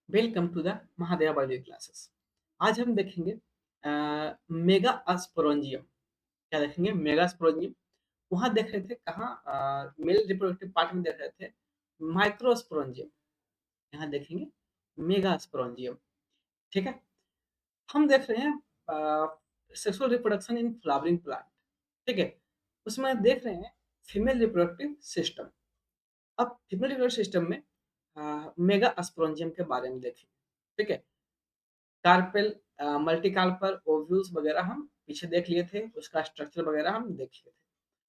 Welcome to the Mahadeva biology classes. आज हम देखेंगे मेगा अस्पोरेंजियम। क्या देखेंगे? Megasporangium. वहाँ देख रहे थे कहाँ? मेल रिप्रोडक्टिव पार्ट में देख रहे थे माइक्रोस्पोरेंजियम। यहाँ देखेंगे मेगा अस्पोरेंजियम। ठीक है। हम देख रहे हैं sexual reproduction in flowering plant. ठीक है। उसमें देख रहे हैं फीमेल रिप्रोडक्टिव सिस्टम। अब फीमेल रिप्रोडक्टिव सिस्टम में मेगा अस्पोरेंजियम के बारे में देखें। ठीक है। कार्पेल, मल्टीकार्पल, ओव्यूल्स वगैरह हम पीछे देख लिए थे, उसका स्ट्रक्चर वगैरह हम देख लिए थे।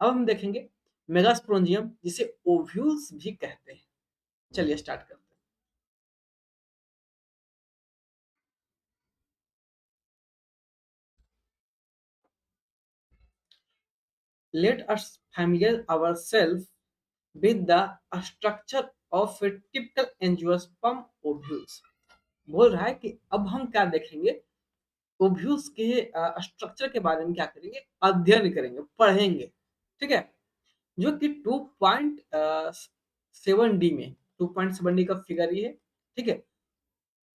अब हम देखेंगे मेगास्पोरेंजियम जिसे ओव्यूल्स भी कहते हैं। चलिए स्टार्ट करते हैं। Let us familiar ourselves with the structure of a typical angiosperm ovules। बोल रहा है कि अब हम क्या देखेंगे? ओव्यूल्स के स्ट्रक्चर के बारे में क्या करेंगे? अध्ययन करेंगे, पढ़ेंगे। ठीक है। जो कि 2.7 डी में 2.7 डी का फिगर ये है। ठीक है।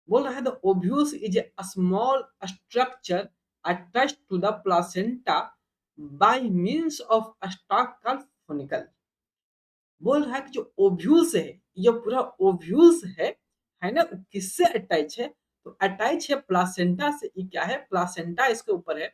बोल रहा है the ovules is a small structure attached to the placenta by means of stalk called funicle. बोल रहा है कि जो ओव्यूल्स है, ये पूरा ओव्यूल्स है ना, किससे अटैच है? तो अटैच है प्लासेंटा से। ये क्या है? प्लासेंटा इसके ऊपर है।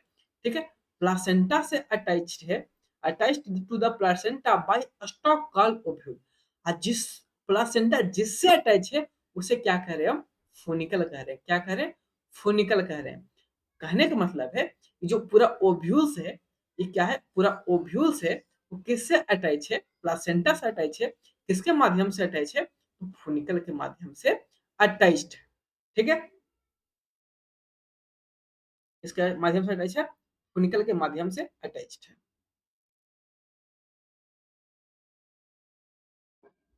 ठीक है। प्लासेंटा से अटैच्ड है, attached to the placenta by stalk called ovule. और जिस प्लासेंटा जिससे अटैच है उसे क्या कह रहे हैं हम? फोनिकल कह रहे हैं। क्या कह रहे हैं? फोनिकल कह रहे हैं। कहने का मतलब है कि जो पूरा ओव्यूल्स है, ये क्या है? पूरा ओव्यूल्स है, वो किससे अटैच है? प्लासेंटा से अटैच है। किसके माध्यम से अटैच है? तो फोनिकल के माध्यम से अटैच्ड है। ठीक है। इसके माध्यम से अटैच है, फोनिकल के माध्यम से अटैच्ड है।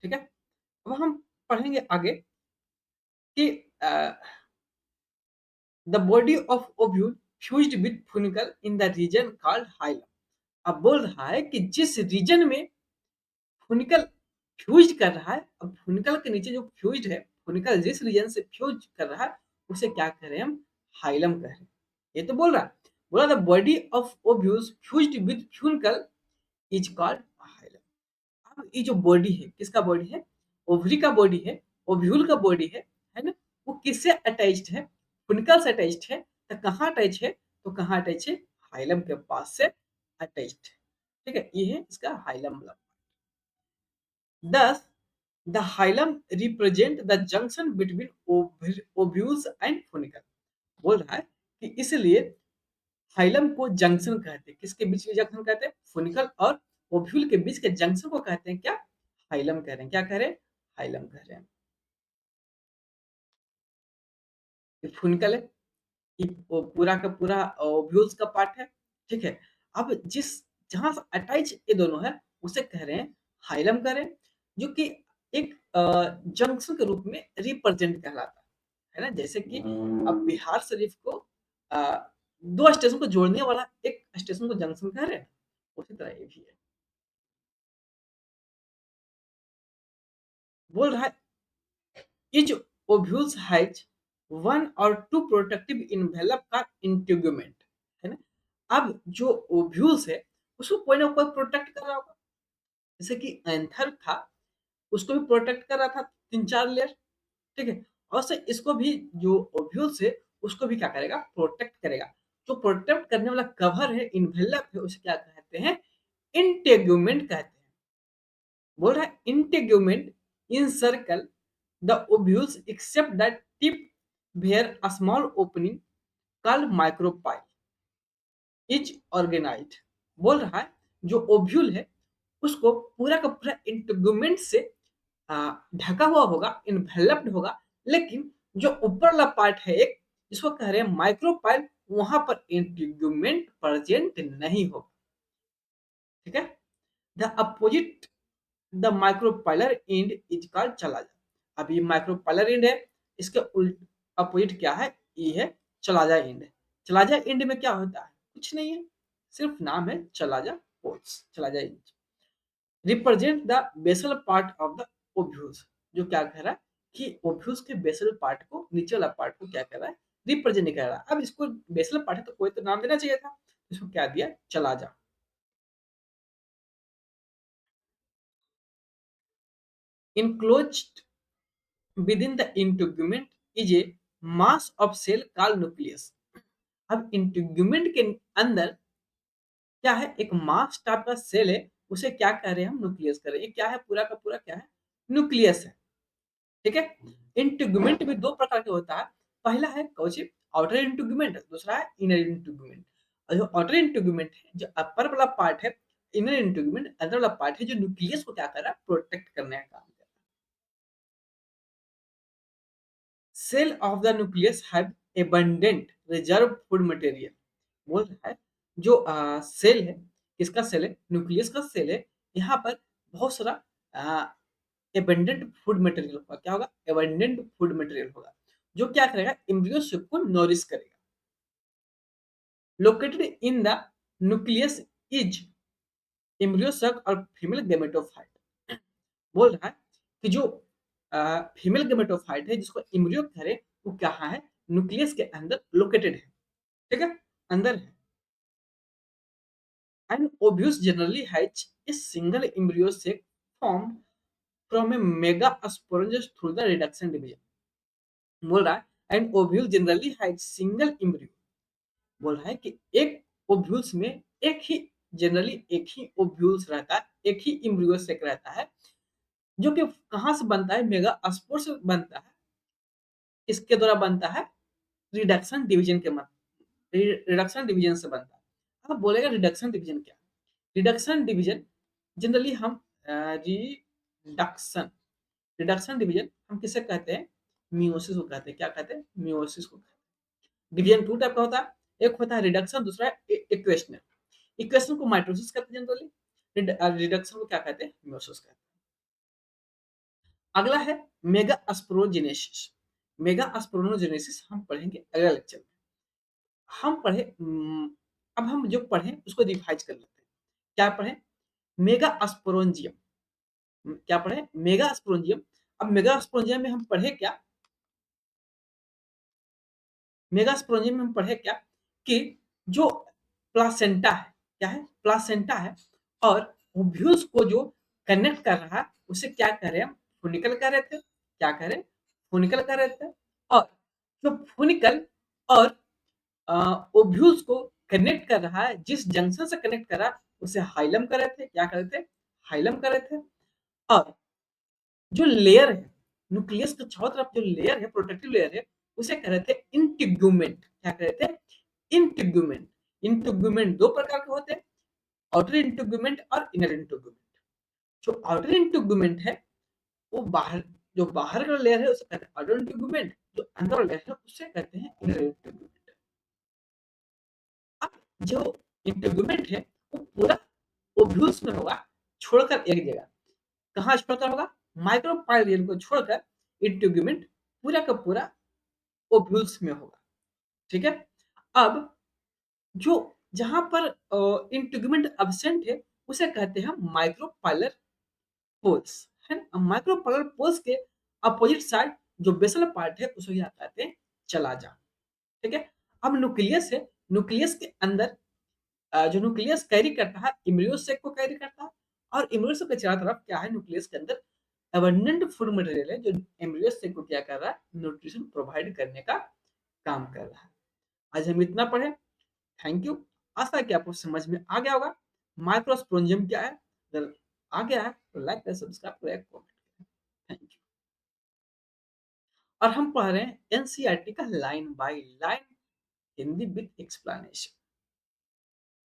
ठीक है। अब हम पढ़ेंगे आगे कि the body of ovule fused with funicle in the region called hilum. अब बोल रहा है कि जिस रीजन में फोनिकल फ्यूज कर रहा है, अब फोनिकल के नीचे जो फ्यूज्ड है, फोनिकल जिस रीजन से फ्यूज कर रहा है उसे क्या कह रहे हैं हम? हाइलम कह रहे हैं। ये तो बोल रहा है। बोला the body of ovules fused with funicle is called hilum. अब ये जो बॉडी है, किसका बॉडी है? ओवरी का बॉडी है, ओव्यूल का बॉडी है ना? वो किससे अटैच्ड है? फोनिकल से अटैच्ड है। तो कहाँ अटैच है? तो कहाँ अटैच है? हाइलम के पास से अटैच्ड है। ठीक है। ये है इसका hilum. Thus, the hilum represent the junction between ovules and funicle। बोल रहा है कि इसलिए हाइलम को जंक्शन कहते हैं। किसके बीच के जंक्शन कहते हैं? फोनिकल और ओव्यूल के बीच के जंक्शन को कहते हैं क्या? हाइलम कह रहे हैं। क्या कह रहे हैं? हाइलम कह रहे हैं। ये फोनिकल है, ये पूरा का पूरा ओव्यूल्स का पार्ट है। ठीक है। अब जिस जहां से अटैच ये दोनों है उसे कह रहे हैं हाइलम कह रहे हैं, जो कि एक जंक्शन के रूप में रिप्रेजेंट कहलाता है ना। जैसे कि अब बिहार शरीफ को अ, दो स्टेशन को जोड़ने वाला एक स्टेशन को जंक्शन कह रहे हैं, उसी तरह ये भी है। बोल रहा है each ovules has one or two protective envelope का इंटीग्यूमेंट है ना। अब जो ओव्यूल्स है उसको कोई ना कोई प्रोटेक्ट कर रहा होगा। जैसे कि एंथर था, उसको भी प्रोटेक्ट कर रहा था 3-4 लेयर। ठीक है। और से इसको भी जो ओव्यूल्स है उसको भी क्या करेगा? प्रोटेक्ट करेगा। जो प्रोटेक्ट करने वाला कवर है, इन्वेलप है, उसे क्या कहते हैं? इंटेग्यूमेंट कहते हैं। बोल रहा है integument encircle the ovules except that tip where a small opening called micropyle is organised. बोल रहा है जो ओव्यूल है उसको पूरा का पूरा इंटेग्यूमेंट से ढका हुआ होगा, इन्वेलप्ड होगा, लेकिन जो ऊपर वाला पार्ट है एक, जिसको कह रहे हैं माइक्रोपाइल, वहां पर इंटीग्यूमेंट प्रेजेंट नहीं होगा। ठीक है। The opposite the micropylar and is called चला जा। अब ये माइक्रोपाइलर एंड है, इसके उल्ट अपोजिट क्या है? ये है चला जा एंड। चला जा एंड में क्या होता है? कुछ नहीं है, सिर्फ नाम है चला जा पोल्स, चला जा end. Represent the basal part of the ovules. जो क्या कह रहा है? कि ओव्यूल्स के बेसल पार्ट को, नीचे वाला पार्ट को क्या कर रहा है, रिप्रेजेंट नहीं कर रहा है। अब इसको बेसल पार्ट है तो कोई तो नाम देना चाहिए था, इसको क्या दिया, चला जा। Enclosed within the integument is a mass of cell called nucleus। अब इंटीग्यूमेंट के अंदर क्या है, एक मास टाइप का सेल है, उसे क्या कह रहे हैं हम, न्यूक्लियस कह रहे हैं। ये क्या है, पूरा का पूरा क्या है, न्यूक्लियस है। ठीक है। इंटीग्यूमेंट भी दो प्रकार के होता है, पहला है कौन, आउटर इंटीग्यूमेंट, दूसरा है इनर इंटीग्यूमेंट। और जो आउटर इंटीग्यूमेंट है, जो अपर वाला पार्ट है, इनर इंटीग्यूमेंट अंदर वाला पार्ट है, जो न्यूक्लियस को क्या कर रहा है, प्रोटेक्ट करने का काम कर रहा है। Cell of the nucleus have abundant reserve food material. बोल रहा है जो सेल है, किसका सेल है, न्यूक्लियस का सेल है, यहाँ पर बहुत सारा एबंडेंट फूड मटेरियल होगा। क्या होगा, एबंडेंट फूड मटेरियल होगा, जो क्या करेगा, एम्ब्रियो को नॉरिश करेगा। Located in the nucleus is embryo सक और फीमेल गेमेटोफाइट। बोल रहा है कि जो फीमेल गेमेटोफाइट है, जिसको एम्ब्रियो करे, वो कहाँ है, न्यूक्लियस के अंदर लोकेटेड है। ठीक है, अंदर है। And ovules generally hatch a single embryo sac formed from a megasporogenous through the reduction division। बोल रहा है and ovule generally hatch single embryo. बोल रहा है कि एक ओव्यूल्स में एक ही, जनरली एक ही ओव्यूल्स रहता है, एक ही एम्ब्रियो सेक रहता है, जो कि कहाँ से बनता है, मेगास्पोर से बनता है। इसके द्वारा बनता है रिडक्शन डिवीजन के मत, रिडक्शन डिवीजन से बनता है। अब बोलेगा रिडक्शन डिवीजन क्या, रिडक्शन डिवीजन जनरली हम रिडक्शन, रिडक्शन डिवीजन हम किसे कहते हैं, मियोसिस को कहते हैं। क्या कहते हैं, मियोसिस को कहते हैं। डिवीजन टू टाइप का होता है, एक होता है रिडक्शन, दूसरा है इक्वेशन। इक्वेशन को माइटोसिस कहते हैं जनरली, रिडक्शन को क्या कहते हैं, मियोसिस कहते हैं। अगला है मेगा अस्प्रोजेनेसिस। मेगा अस्प्रोजेनेसिस हम पढ़ेंगे अगला लेक्चर में। हम पढ़े अब हम जो पढ़े उसको रिवाइज कर लेते हैं। क्या पढ़े, मेगा अस्प्रोंजियम। क्या पढ़े, मेगा अस्प्रोंजियम। अब मेगा अस्प्रोंजियम में हम पढ़े क्या, मेगा अस्प्रोंजियम में हम पढ़े क्या, कि जो प्लासेंटा है, क्या है, प्लासेंटा है, और ओव्यूल्स को जो कनेक्ट कर रहा है, उसे क्या कह रहे हैं, फुनिकल कह रहे थे। क्या कह रहे, फुनिकल कह रहे थे। और जो फुनिकल और ओव्यूल्स को कनेक्ट कर रहा है, जिस जंक्शन से कनेक्ट कर रहा है, उसे हाइलम कर रहे थे। क्या कर रहे थे, हाइलम कर रहे थे। और जो लेयर है, न्यूक्लियस के चारों तरफ जो लेयर है, प्रोटेक्टिव लेयर है, उसे कह रहे थे इंटीग्यूमेंट। क्या कह रहे थे, इंटीग्यूमेंट। इंटीग्यूमेंट दो प्रकार के होते हैं, आउटर इंटीग्यूमेंट और इनर इंटीग्यूमेंट। जो आउटर इंटीग्यूमेंट है, वो बाहर, जो बाहर का लेयर है उसे कहते हैं आउटर इंटीग्यूमेंट, जो अंदर वाला लेयर है उसे कहते हैं इनर इंटीग्यूमेंट। अब जो इंटीग्यूमेंट है, वो पूरा ओव्यूल्स में होगा, छोड़कर एक जगह। कहाँ छोड़कर होगा, माइक्रोपाइलियन को छोड़कर इंटीग्यूमेंट पूरा का पूरा ओव्यूल्स में होगा। ठीक है। अब जो जहां पर इंटीग्यूमेंट एब्सेंट है, उसे कहते हैं माइक्रोपाइलर पोल्स, है ना। माइक्रोपाइलर पोल्स के अपोजिट साइड जो बेसल पार्ट है, उसे क्या कहते हैं, चला जा। ठीक है। अब न्यूक्लियस है, न्यूक्लियस के अंदर जो न्यूक्लियस कैरी करता है, इम्ब्रियो सेक को कैरी करता है, और इम्ब्रियो सेक के चारों तरफ क्या है, न्यूक्लियस के अंदर एबंडेंट फूड मटेरियल है, जो एम्ब्रियो सेक को क्या कर रहा है, न्यूट्रिशन प्रोवाइड करने का काम कर रहा है। आज हम इतना पढ़े। Thank you. आशा है कि आपको समझ में आ गया होगा माइक्रोस्पोरेंजियम क्या है। अगर आ गया है तो लाइक करें, सब्सक्राइब करें, कमेंट करें। Thank you. और हम पढ़ रहे हैं एनसीईआरटी का line by line Hindi with explanation.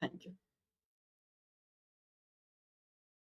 Thank you.